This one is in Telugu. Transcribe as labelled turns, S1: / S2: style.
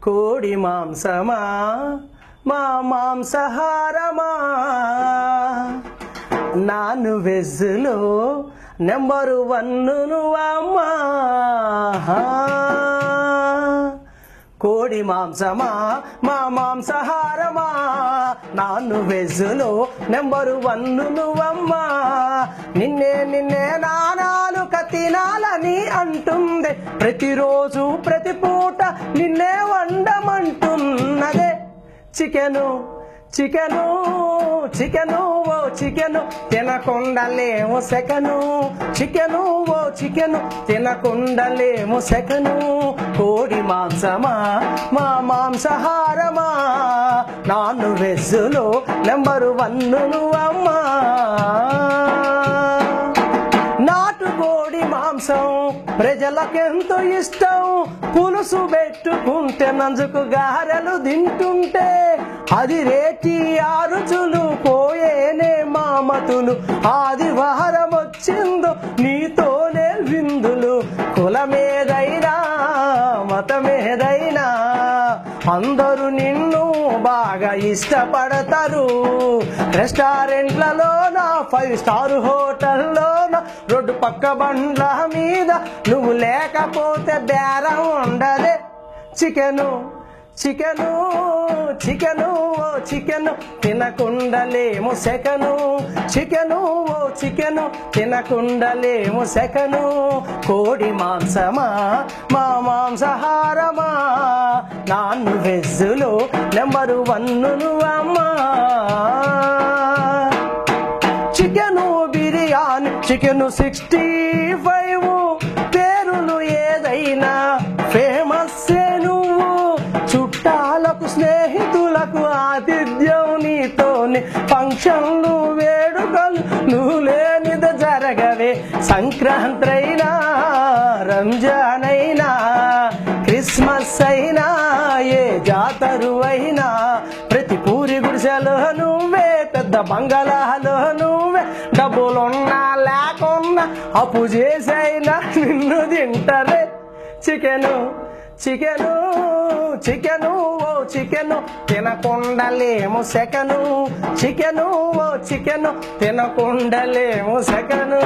S1: కోడి మాంసమా మా మాంసాహారమా నాన్ వెజ్లో నెంబర్ 1 నువ్వమ్మా కోడి మాంసమా మా మాంసాహారమా నాన్ వెజ్లో నెంబర్ 1 నువ్వమ్మా నిన్నే నానాలు తినాలని అంటుంది ప్రతిరోజు ప్రతి పూట నిన్నే వండమంటున్నదే చికెను చికెను చికెను ఓ చికెను తినకుండలేము సెకను చికెను ఓ చికెను తినకుండలేము సెకను కోడి మాంసమా మా మాంసాహారమా నాన్ వెజ్లో నెంబర్ 1 నువ్వమ్మా నాటుకోడి మాంసం ప్రజలకెంతో ఇష్టం పులుసు పెట్టుకుంటే నంజుకు గారెలు తింటుంటే అది రేటి ఆ రుచులు పోయేనే మామతులు ఆదివారం వచ్చిందో నీతోనే విందులు కులమేదైనా మతమేదైనా అందరూ నిన్ను బాగా ఇష్టపడతారు రెస్టారెంట్లలోన 5 స్టార్ హోటల్లోన రోడ్డు పక్క బండ్ల మీద నువ్వు లేకపోతే బేరం ఉండదే చికెను చికెను చికెను ఓ చికెను తినకుండలేము సెకను చికెను ఓ చికెను తినకుండలేము సెకను కోడి మాంసమా మా మాంసాహారమా నాన్ వెజ్లో నెంబర్ 1 నువ్వమ్మా చికెను బిర్యానీ చికెను 65 పేరులు ఏదైనా ఫేమస్ నువ్వు చుట్టాలకు స్నేహితులకు ఆతిథ్యం నీతోని ఫంక్షన్లు వేడుకలు నువ్వు లేనిది జరగవే సంక్రాంతి అయినా రంజాన్ అయినా క్రిస్మస్ అయినా ఏ జాతరు అయినా ప్రతి పూరి గుడిసెలో నువ్వే పెద్ద బంగళాలో నువ్వే డబ్బులున్నా లేకున్నా అప్పు చేసైనా నిన్ను తింటారే చికెను చికెను చికెను ఓ చికెను తినకుండలేము సెకను చికెను ఓ చికెను తినకుండలేము సెకను